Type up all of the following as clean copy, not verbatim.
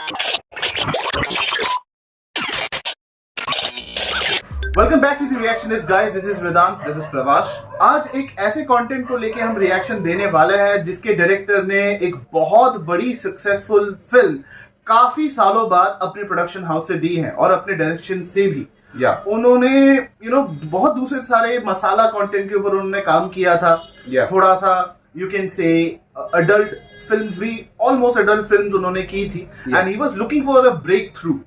Welcome back to the reactionist guys, this is Vedant, this is Pravash. आज एक ऐसे content को लेके हम रिएक्शन देने वाले हैं जिसके डायरेक्टर ने एक बहुत बड़ी सक्सेसफुल फिल्म काफी सालों बाद अपने प्रोडक्शन हाउस से दी है और अपने डायरेक्शन से भी उन्होंने बहुत दूसरे सारे मसाला कंटेंट के ऊपर उन्होंने काम किया था। थोड़ा सा you can say adult films भी, ऑलमोस्ट अडल्ट फिल्म्स उन्होंने की थी and he was looking for a breakthrough.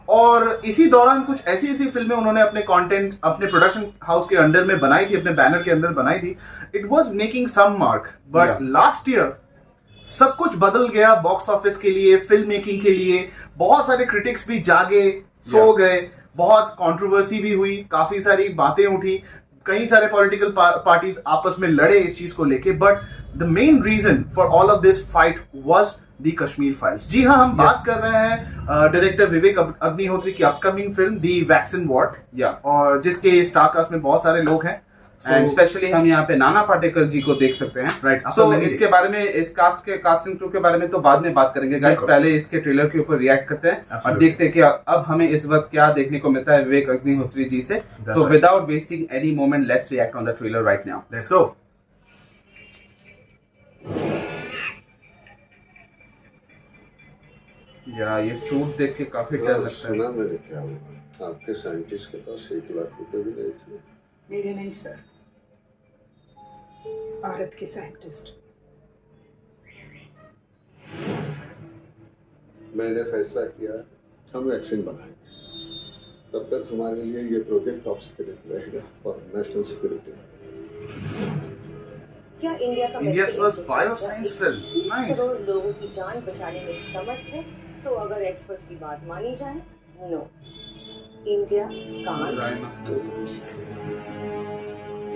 और इसी दौरान कुछ ऐसी फिल्में उन्होंने अपने कंटेंट अपने प्रोडक्शन हाउस के अंडर में बनाई थी, अपने बैनर के अंदर बनाई थी। It was making some mark, but last year सब कुछ बदल गया बॉक्स ऑफिस के लिए, फिल्म मेकिंग के लिए। बहुत सारे क्रिटिक्स भी जागे, सो गए, बहुत कंट्रोवर्सी भी हुई, काफी सारी बातें उठी, कई सारे पॉलिटिकल पार्टीज आपस में लड़े इस चीज को लेके। But the main reason for all of this fight was the Kashmir files. जी हाँ, हम बात कर रहे हैं डायरेक्टर विवेक अग्निहोत्री की अपकमिंग फिल्म दी वैक्सीन वॉर, और जिसके स्टार कास्ट में बहुत सारे लोग हैं। एंड स्पेशली हम यहाँ पे नाना पाटेकर जी को देख सकते हैं। राइट। सो इसके बारे में, इस कास्टिंग क्रू के बारे में तो बाद में बात करेंगे गाइस। पहले इसके ट्रेलर के ऊपर रिएक्ट करते हैं और देखते हैं कि अब हमें इस वक्त क्या देखने को मिलता है विवेक अग्निहोत्री जी से। So without wasting any moment, let's react on the trailer right now. Let's go. या ये सूट देख के काफी डर लगता है। सुना मैंने, क्या हुआ? आपके साइंटिस्ट के पास 1 लाख रुपए भी नहीं थे। मेरे नहीं सर, भारत के साइंटिस्ट। मैंने फैसला किया हम वैक्सीन बनाएंगे। तब तक हमारे लिए ये प्रोजेक्ट टॉप सीक्रेट रहेगा और नेशनल सिक्योरिटी। क्या इंडिया का India's first bioscience film. Nice. Crore लोगों की जान बचाने में समर्थ है? तो अगर एक्सपर्ट्स की बात मानी जाए, no, India can't do it.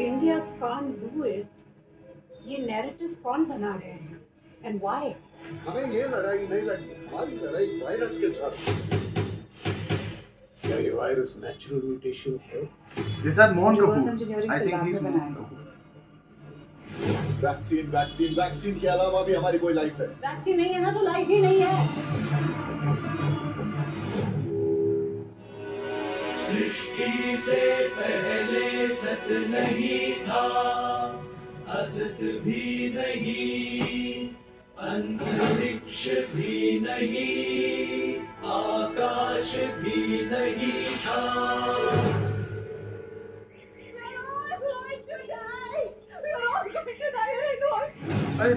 India can't do it, ये नैरेटिव कौन बना रहे हैं एंड व्हाई? हमें ये लड़ाई नहीं लड़नी, हमारी लड़ाई वायरस के साथ। क्या ये वायरस नेचुरल म्यूटेशन है? Is that Mohan Kapoor? I think he's Mohan Kapoor. Vaccine vaccine vaccine के अलावा भी हमारी कोई लाइफ है। वैक्सीन नहीं है ना तो लाइफ ही नहीं है। सृष्टि से पहले सत नहीं था, असत भी नहीं, अंतरिक्ष भी नहीं, आकाश भी नहीं था।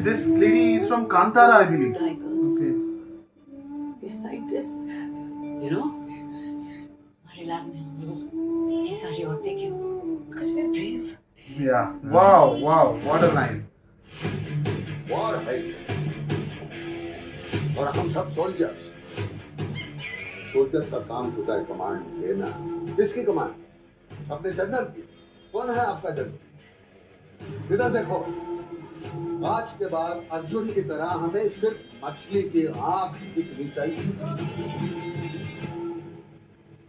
This lady is from Kantara, I believe. Okay. We are scientists. You know, हमारे लैब में हम लोग ये सारी औरतें क्यों? Because we are brave. Yeah. Wow, wow, what a line. War है और हम सब सोल्जर्स। सोल्जर का काम होता है कमांड लेना। किसकी कमांड? अपने जनरल की। कौन है आपका जनरल? इधर देखो, आज के बाद अर्जुन की तरह हमें सिर्फ मछली की आंख दिखनी चाहिए,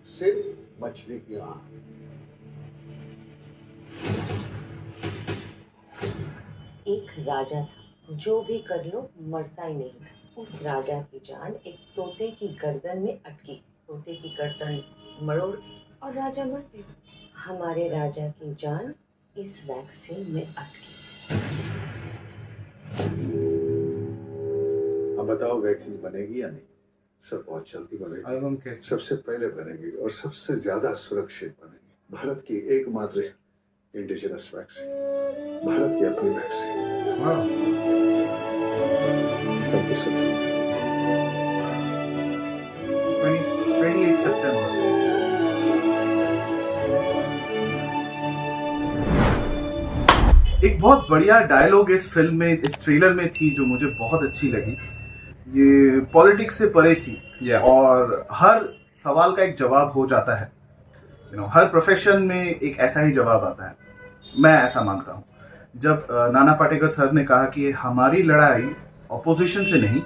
सिर्फ मछली की आंख। एक राजा था, जो भी कर लो मरता ही नहीं था। उस राजा की जान एक तोते की गर्दन में अटकी। तोते की गर्दन मरोड़ दी और राजा मर गया। हमारे राजा की जान इस वैक्सीन में अटकी। अब बताओ वैक्सीन बनेगी या नहीं? सर बहुत जल्दी बनेगी, सबसे पहले बनेगी और सबसे ज्यादा सुरक्षित बनेगी। भारत की एकमात्र इंडिजिनस वैक्सीन, भारत की अपनी वैक्सीन। 28 सितंबर। एक बहुत बढ़िया डायलॉग इस फिल्म में, इस ट्रेलर में थी जो मुझे बहुत अच्छी लगी। ये पॉलिटिक्स से परे थी और हर सवाल का एक जवाब हो जाता है। हर प्रोफेशन में एक ऐसा ही जवाब आता है, मैं ऐसा मानता हूँ। जब नाना पाटेकर सर ने कहा कि हमारी लड़ाई ऑपोजिशन से नहीं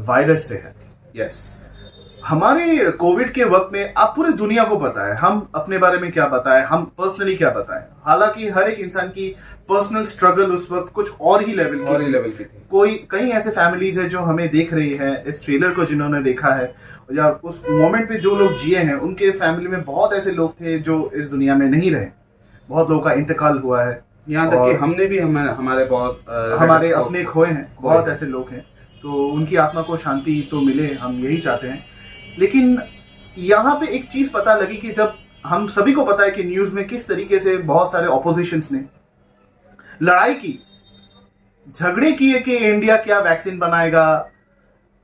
वायरस से है। यस। हमारे कोविड के वक्त में आप पूरी दुनिया को पता है हम अपने बारे में क्या बताएं, हम पर्सनली क्या बताएं। हालांकि हर एक इंसान की पर्सनल स्ट्रगल उस वक्त कुछ और ही लेवल की थी। कोई कई ऐसे फैमिलीज है जो हमें देख रही है इस ट्रेलर को, जिन्होंने देखा है या उस मोमेंट पे जो लोग जिए हैं, उनके फैमिली में बहुत ऐसे लोग थे जो इस दुनिया में नहीं रहे। बहुत लोगों का इंतकाल हुआ है, यहाँ तक कि हमने भी हमारे बहुत हमारे अपने खोए हैं, बहुत ऐसे लोग हैं। तो उनकी आत्मा को शांति तो मिले, हम यही चाहते हैं। लेकिन यहाँ पे एक चीज पता लगी कि जब हम सभी को पता है कि न्यूज में किस तरीके से बहुत सारे ऑपोजिशंस ने लड़ाई की, झगड़े किए कि इंडिया क्या वैक्सीन बनाएगा,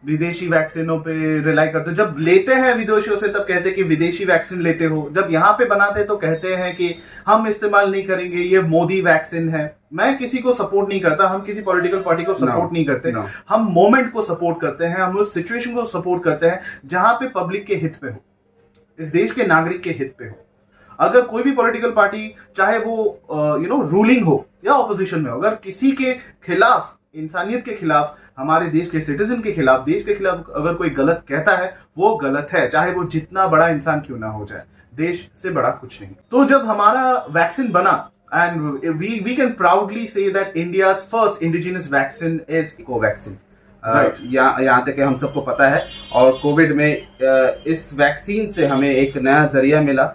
विदेशी वैक्सीनों पे रिलाई करते हो। जब लेते हैं विदेशियों से तब कहते हैं कि विदेशी वैक्सीन लेते हो, जब यहाँ पे बनाते तो कहते हैं कि हम इस्तेमाल नहीं करेंगे, ये मोदी वैक्सीन है। मैं किसी को सपोर्ट नहीं करता, हम किसी पॉलिटिकल पार्टी को सपोर्ट नहीं करते, हम मोमेंट को सपोर्ट करते हैं, हम उस सिचुएशन को सपोर्ट करते हैं जहां पे पब्लिक के हित पे हो, इस देश के नागरिक के हित पे हो। अगर कोई भी पॉलिटिकल पार्टी, चाहे वो रूलिंग हो या ऑपोजिशन में हो, अगर किसी के खिलाफ, इंसानियत के खिलाफ, हमारे देश के सिटीजन के खिलाफ, देश के खिलाफ अगर कोई गलत कहता है, वो गलत है, चाहे वो जितना बड़ा इंसान क्यों ना हो जाए। देश से बड़ा कुछ नहीं। तो जब हमारा वैक्सीन बना, and we can proudly say that India's first indigenous vaccine is Covaxin. यहाँ तक कि हम सबको पता है, और कोविड में इस वैक्सीन से हमें एक नया जरिया मिला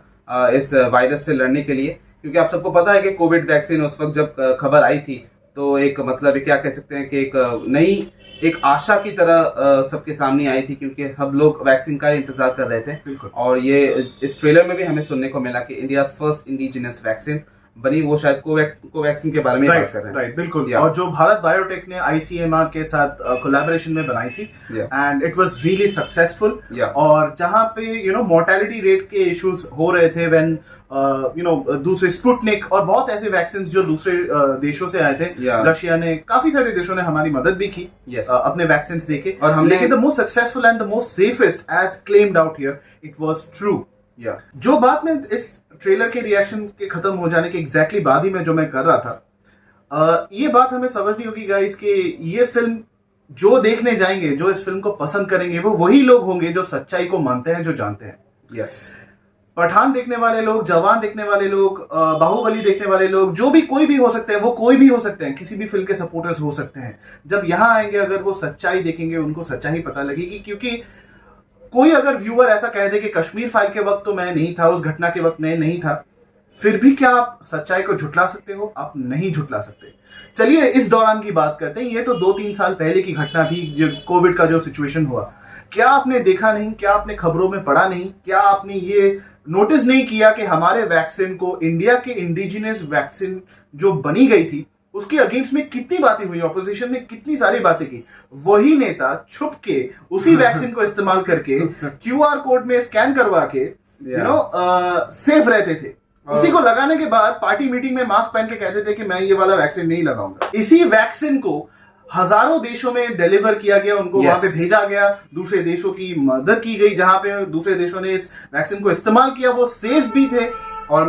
इस वायरस से लड़ने के लिए। क्योंकि आप सबको पता है कि कोविड वैक्सीन उस वक्त जब खबर आई थी तो एक मतलब क्या कह सकते हैं कि एक नई एक आशा की तरह सबके सामने आई थी, क्योंकि हम लोग वैक्सीन का इंतजार कर रहे थे। और ये इस ट्रेलर में भी हमें सुनने को मिला कि इंडिया फर्स्ट इंडिजिनस वैक्सीन बनी, वो शायद कोवैक्सीन के बारे में बात कर रहे हैं। राइट, बिल्कुल। और जो भारत बायोटेक ने ICMR के साथ कोलैबोरेशन में बनाई थी, and it was really successful. और जहां पे मोर्टेलिटी रेट के इश्यूज हो रहे थे व्हेन दूसरे स्पुटनिक और बहुत ऐसे वैक्सीन जो दूसरे देशों से आए थे, रशिया ने, काफी सारे देशों ने हमारी मदद भी की अपने वैक्सीन देके। और हमने, लेकिन the most successful and the most safest as claimed out here, it was true. जो बात में इस ट्रेलर के रिएक्शन के खत्म हो जाने के एग्जैक्टली बाद ही में जो मैं कर रहा था, ये बात हमें समझनी होगी गाइस कि ये फिल्म जो देखने जाएंगे, जो इस फिल्म को पसंद करेंगे, वो वही लोग होंगे जो सच्चाई को मानते हैं, जो जानते हैं। पठान देखने वाले लोग, जवान देखने वाले लोग, बाहुबली देखने वाले लोग, जो भी कोई भी हो सकते हैं, वो कोई भी हो सकते हैं, किसी भी फिल्म के सपोर्टर्स हो सकते हैं। जब यहाँ आएंगे, अगर वो सच्चाई देखेंगे, उनको सच्चाई पता लगेगी। क्योंकि कोई अगर व्यूअर ऐसा कह दे कि कश्मीर फाइल के वक्त तो मैं नहीं था, उस घटना के वक्त मैं नहीं था, फिर भी क्या आप सच्चाई को झुटला सकते हो? आप नहीं झुटला सकते। चलिए इस दौरान की बात करते हैं। ये तो 2-3 साल पहले की घटना थी, जो कोविड का जो सिचुएशन हुआ। क्या आपने देखा नहीं? क्या आपने खबरों में पढ़ा नहीं? क्या आपने ये नोटिस नहीं किया कि हमारे वैक्सीन को, इंडिया के इंडिजिनस वैक्सीन जो बनी गई थी, उसके अगेंस्ट में कितनी बातें हुई, ऑपोजिशन ने कितनी सारी बातें की। वही नेता छुप के उसी वैक्सीन को इस्तेमाल करके QR कोड में स्कैन करवा के सेफ रहते थे। उसी को लगाने के बाद पार्टी मीटिंग में मास्क पहन के कहते थे कि मैं ये वाला वैक्सीन नहीं लगाऊंगा। इसी वैक्सीन को हजारों देशों में डिलीवर किया गया, उनको वहां पे भेजा गया, दूसरे देशों की मदद की गई, जहां पे दूसरे देशों ने इस वैक्सीन को इस्तेमाल किया, वो सेफ भी थे। और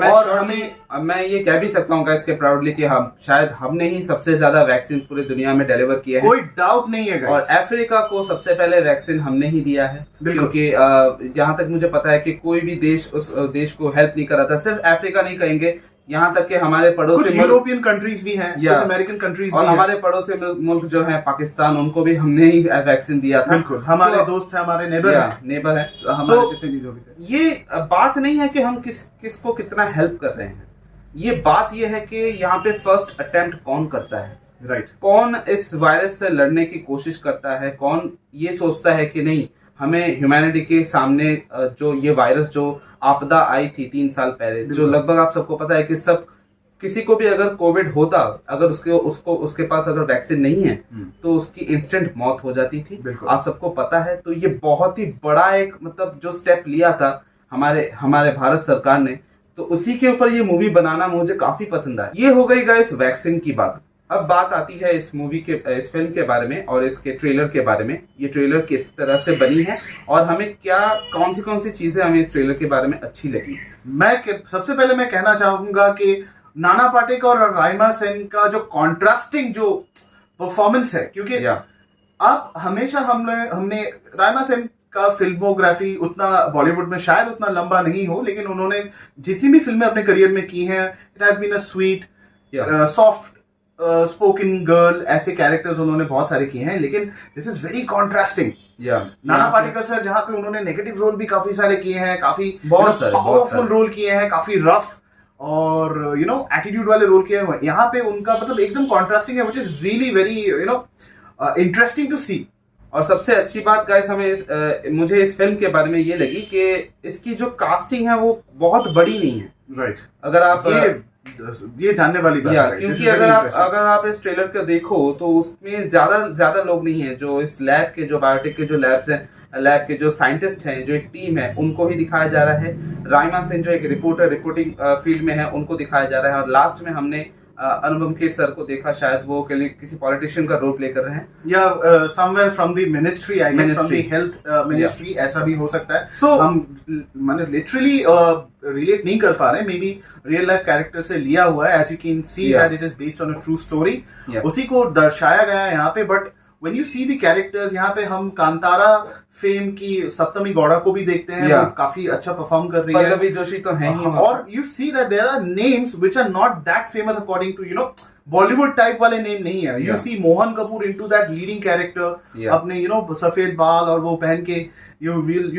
मैं ये कह भी सकता हूँ इसके प्राउडली कि हमने ही सबसे ज्यादा वैक्सीन पूरी दुनिया में डिलीवर किया है, कोई डाउट नहीं है। और अफ्रीका को सबसे पहले वैक्सीन हमने ही दिया है, क्योंकि यहाँ तक मुझे पता है कि कोई भी देश उस देश को हेल्प नहीं कर रहा था। सिर्फ अफ्रीका नहीं कहेंगे, यहाँ तक कि हमारे पड़ोसी यूरोपियन कंट्रीज भी हैं, कुछ अमेरिकन कंट्रीज भी हैं, और हमारे पड़ोसी मुल्क जो है पाकिस्तान, उनको भी हमने ही वैक्सीन दिया था। बिल्कुल, हमारे दोस्त हैं, हमारे नेबर है, हमारे जितने भी जो भी थे। ये बात नहीं है कि हम किसको कितना हेल्प कर रहे हैं, ये बात ये है कि यहाँ पे फर्स्ट अटेम्प्ट कौन करता है, राइट। कौन इस वायरस से लड़ने की कोशिश करता है, कौन ये सोचता है कि नहीं, हमें ह्यूमैनिटी के सामने जो ये वायरस, जो आपदा आई थी 3 साल पहले, जो लगभग आप सबको पता है कि किसी को भी अगर कोविड होता, अगर उसके पास अगर वैक्सीन नहीं है तो उसकी इंस्टेंट मौत हो जाती थी, आप सबको पता है। तो ये बहुत ही बड़ा एक मतलब जो स्टेप लिया था हमारे भारत सरकार ने, तो उसी के ऊपर ये मूवी बनाना मुझे काफी पसंद आया। ये हो गई गाइस वैक्सीन की बात। अब बात आती है इस फिल्म के बारे में और इसके ट्रेलर के बारे में। ये ट्रेलर किस तरह से बनी है और हमें कौन सी चीजें हमें इस ट्रेलर के बारे में अच्छी लगी। सबसे पहले मैं कहना चाहूंगा कि नाना पाटेकर और राइमा सेन का जो कॉन्ट्रास्टिंग जो परफॉर्मेंस है, क्योंकि आप हमेशा हमने राइमा सेन का फिल्मोग्राफी उतना बॉलीवुड में शायद उतना लंबा नहीं हो, लेकिन उन्होंने जितनी भी फिल्में अपने करियर में की हैं, it has been a sweet soft spoken girl, ऐसे कैरेक्टर्स उन्होंने बहुत सारे किए हैं, लेकिन this is very contrasting. Nana Patekar sir जहाँ पे उन्होंने नेगेटिव रोल भी काफी सारे किए हैं, काफी पावरफुल रोल किए हैं, काफी रफ और एटीट्यूड वाले रोल किए हैं, यहाँ पे उनका मतलब एकदम कॉन्ट्रास्टिंग है, which is really very interesting to see. और सबसे अच्छी बात गाइस हमें मुझे इस फिल्म के बारे में ये लगी कि इसकी जो कास्टिंग है वो बहुत बड़ी नहीं है। राइट, अगर आप ये जानने वाली बात है, क्योंकि अगर आप इस ट्रेलर को देखो तो उसमें ज्यादा लोग नहीं है। जो इस लैब के जो बायोटेक के जो लैब्स हैं, लैब के जो साइंटिस्ट हैं, जो एक टीम है, उनको ही दिखाया जा रहा है। राइमा सेन जो एक रिपोर्टिंग फील्ड में है, उनको दिखाया जा रहा है। और लास्ट में हमने अनुपम खेर सर को देखा, शायद वो किसी पॉलिटिशियन का रोल प्ले कर रहे हैं, या somewhere from the ministry, I guess from the health ministry, ऐसा भी हो सकता है। So, हम माने लिटरली रिलेट नहीं कर पा रहे, maybe real life character से लिया हुआ है, as you can see that it is based on a true story, उसी को दर्शाया गया है यहाँ पे। But when you see the characters, यहाँ पे हम कांतारा फेम की सप्तमी गौड़ा को भी देखते हैं, वो काफी अच्छा परफॉर्म कर रही है, पल्लवी जोशी तो है ही। और you see that there are names which are not that famous according to Bollywood type वाले नेम नहीं है। You see Mohan Kapoor into that leading character, अपने सफेद बाल और वो पहन के you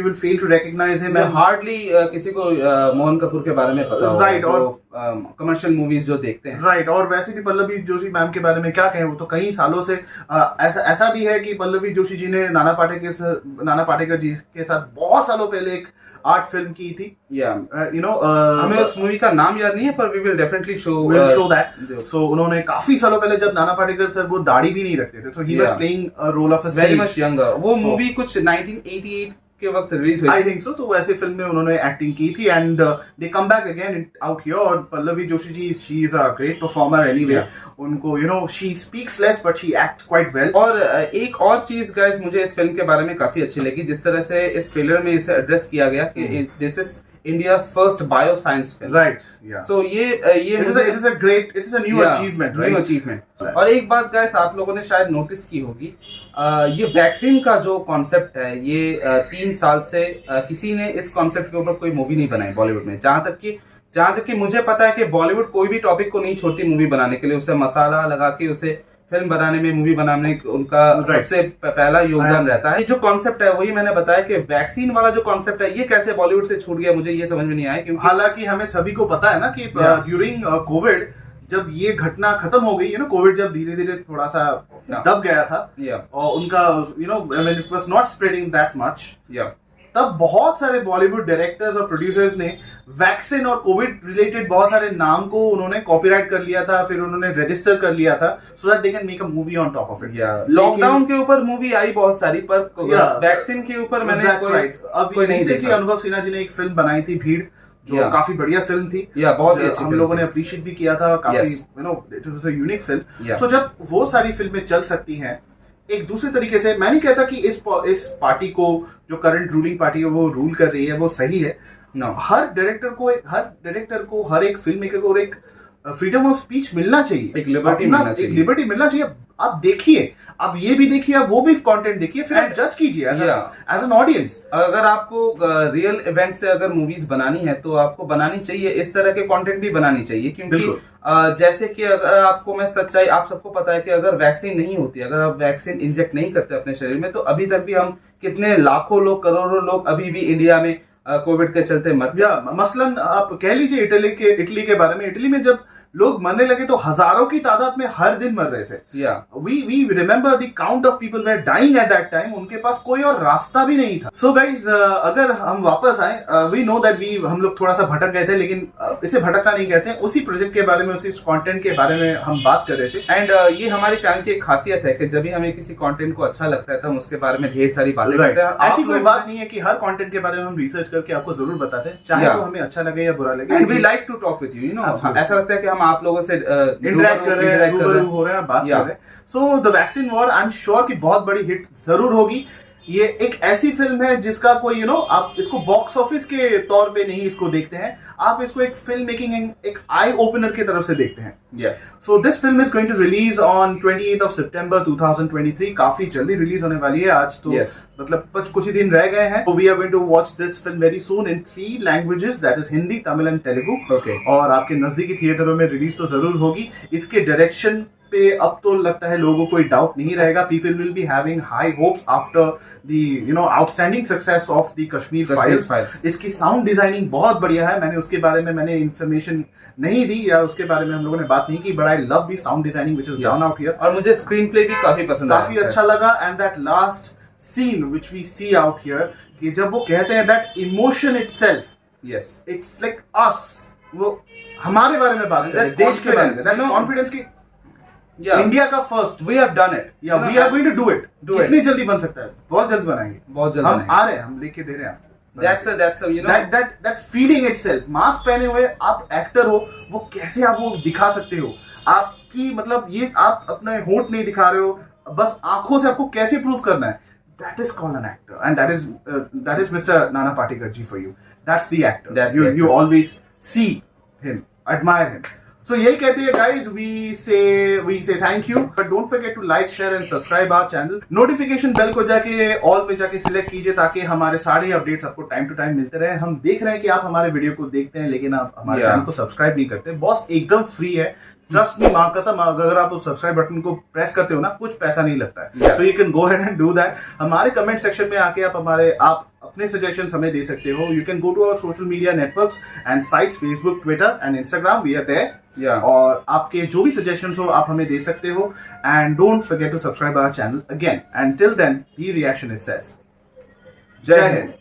will fail to recognize him। Hardly किसी को मोहन कपूर के बारे में पता होगा, राइट, और कमर्शियल मूवीज जो देखते हैं, राइट। और वैसे भी पल्लवी जोशी मैम के बारे में क्या कहें, वो तो कई सालों से ऐसा भी है कि पल्लवी जोशी जी ने नाना पाटेकर जी के साथ बहुत सालों पहले एक आर्ट फिल्म की थी। हमें उस मूवी का नाम याद नहीं है, पर we will definitely show that. So उन्होंने काफी सालों पहले, जब नाना पाटेकर सर वो दाढ़ी भी नहीं रखते थे, so he was playing a role of a very much younger. वो मूवी कुछ 1988 के वक्त रिलीज हुई, आई थिंक सो। तो वैसे फिल्म में उन्होंने एक्टिंग की थी, and they come back again out here. और Pallavi Joshi ji, she is a great performer anyway. उनको she speaks less but she acts quite well. और एक और चीज गाइस मुझे इस फिल्म के बारे में काफी अच्छी लगी, जिस तरह से इस ट्रेलर में इसे एड्रेस किया गया कि this is India's first bioscience film, right? Yeah. So ये it is a new achievement, right? New achievement. और एक बात गाइस आप लोगों ने शायद नोटिस की होगी, ये वैक्सीन का जो कॉन्सेप्ट है, ये 3 साल से किसी ने इस कॉन्सेप्ट के ऊपर कोई मूवी नहीं बनाई बॉलीवुड में। जहां तक कि मुझे पता है कि बॉलीवुड कोई भी टॉपिक को नहीं छोड़ती मूवी बनाने के लिए, उसे मसाला लगा के उसे फिल्म बनाने में, मूवी बनाने में उनका सबसे पहला योगदान रहता है। ये जो कॉन्सेप्ट है वही मैंने बताया कि वैक्सीन वाला जो कॉन्सेप्ट है, ये कैसे बॉलीवुड से छूट गया, मुझे ये समझ में नहीं आया। क्योंकि हालांकि हमें सभी को पता है ना कि ड्यूरिंग कोविड जब ये घटना खत्म हो गई, कोविड जब धीरे धीरे थोड़ा सा दब गया था, और उनका it was not spreading that much, तब बहुत सारे बॉलीवुड डायरेक्टर्स और प्रोड्यूसर्स ने वैक्सीन और कोविड रिलेटेड बहुत सारे नाम को उन्होंने कॉपीराइट कर लिया था, फिर उन्होंने रजिस्टर कर लिया था, so that they can make a movie on top of it. Lockdown के ऊपर मूवी आई बहुत सारी, पर वैक्सीन के ऊपर मैंने अब रिसेंटली अनुभव सिन्हा जी ने एक फिल्म बनाई थी भीड़, जो काफी बढ़िया फिल्म थी, बहुत ही अच्छी हम लोगों ने अप्रिशिएट भी किया था, काफी it was a unique film. So जब वो सारी फिल्में चल सकती हैं एक दूसरे तरीके से, मैं नहीं कहता कि इस पार्टी को, जो करंट रूलिंग पार्टी है वो रूल कर रही है, वो सही है। हर डायरेक्टर को हर एक फिल्म मेकर को एक फ्रीडम ऑफ स्पीच मिलना चाहिए, एक लिबर्टी मिलना चाहिए। आप देखिए, आप ये भी देखिए, आप वो भी कंटेंट देखिए, फिर आप जज कीजिए एज एन ऑडियंस। अगर आपको रियल इवेंट से अगर मूवीज बनानी है तो आपको बनानी चाहिए, इस तरह के कंटेंट भी बनानी चाहिए। क्योंकि जैसे कि अगर आपको मैं सच्चाई, आप सबको पता है कि अगर वैक्सीन नहीं होती, अगर आप वैक्सीन इंजेक्ट नहीं करते अपने शरीर में, तो अभी तक भी हम कितने लाखों लोग, करोड़ों लोग अभी भी इंडिया में कोविड के चलते मरते। मसलन आप कह लीजिए इटली के बारे में, इटली में जब लोग मरने लगे तो हजारों की तादाद में हर दिन मर रहे थे। We remember the count of people were dying at that time, उनके पास कोई और रास्ता भी नहीं था। सो गाइज, अगर हम वापस आए, वी नो दैट हम लोग थोड़ा सा भटक गए थे, लेकिन इसे भटकना नहीं कहते हैं, उसी प्रोजेक्ट के बारे में, उसी कंटेंट के बारे में हम बात कर रहे थे। एंड ये हमारे चैनल की एक खासियत है कि जब भी हमें किसी कंटेंट को अच्छा लगता है तो हम उसके बारे में ढेर सारी बातें करते हैं। ऐसी कोई बात नहीं है कि हर कंटेंट के बारे में हम रिसर्च करके आपको जरूर बताते हैं, चाहे वो हमें अच्छा लगे या बुरा लगे। And we like to talk with you, ऐसा लगता है कि हम आप लोगों से इंटरेक्ट कर रहे हैं, रूबरू हो रहे हैं, बात कर रहे हैं। So the vaccine war, I am sure कि बहुत बड़ी हिट जरूर होगी। ये एक ऐसी फिल्म है जिसका कोई आप इसको बॉक्स ऑफिस के तौर पे नहीं इसको देखते हैं, आप इसको एक फिल्म मेकिंग एक आई ओपनर की तरफ से देखते हैं। So this film is going to release on 28th of September 2023। काफी जल्दी रिलीज होने वाली है, आज तो मतलब कुछ ही दिन रह गए हैं। We are going to watch this film very soon in 3 languages, that is Hindi, Tamil and Telugu. और आपके नजदीकी थिएटरों में रिलीज तो जरूर होगी। इसके डायरेक्शन पे अब तो लगता है लोगों को कोई डाउट नहीं रहेगा। People will be having high hopes after the outstanding success of the Kashmir files. इसकी साउंड डिजाइनिंग बहुत बढ़िया है। मैंने उसके बारे में इंफॉर्मेशन नहीं दी या उसके बारे में हम लोगों ने बात नहीं की, but I love the sound designing which is done out here. और मुझे स्क्रीन प्ले भी काफी पसंद आया, काफी अच्छा लगा। And that last scene which we see out here कि जब वो कहते हैं that emotion itself, yes it's like us, वो हमारे बारे में बात कर रहे हैं, देश के बारे में, दैट कॉन्फिडेंस की इंडिया का first, we have done it, या we are going to do it. कितनी जल्दी बन सकता है? बहुत जल्द बनाएंगे, बहुत जल्द हम आ रहे हैं, हम लेके दे रहे हैं। That's that feeling itself, mask पहने हुए आप एक्टर हो, वो कैसे आप वो दिखा सकते हो? आपकी मतलब ये आप अपने होंठ नहीं दिखा रहे हो, बस आंखों से आपको कैसे प्रूव करना है? That is called an actor, and that is Mr. Nana Patekar ji for you. That's the actor. You always see him, admire him. So यही कहते हैं guys, we say thank you, but don't forget to like, share and subscribe our channel. Notification bell को जाके all में जाके select कीजिए ताकि हमारे सारे updates आपको time to time मिलते रहे। हम देख रहे हैं कि आप हमारे वीडियो को देखते हैं लेकिन आप हमारे चैनल को सब्सक्राइब नहीं करते। बॉस एकदम फ्री है, ट्रस्ट मी, मां कसम, अगर आप उस सब्सक्राइब बटन को प्रेस करते हो ना, कुछ पैसा नहीं लगता है। So you can go ahead and do that. हमारे कमेंट सेक्शन में आके आप अपने सजेशंस हमें दे सकते हो। You can go to our social media networks and sites, Facebook, Twitter and Instagram, we are there. और आपके जो भी सजेशंस हो आप हमें दे सकते हो। And don't forget to subscribe our channel again. And till then, the reaction is says. जय हिंद।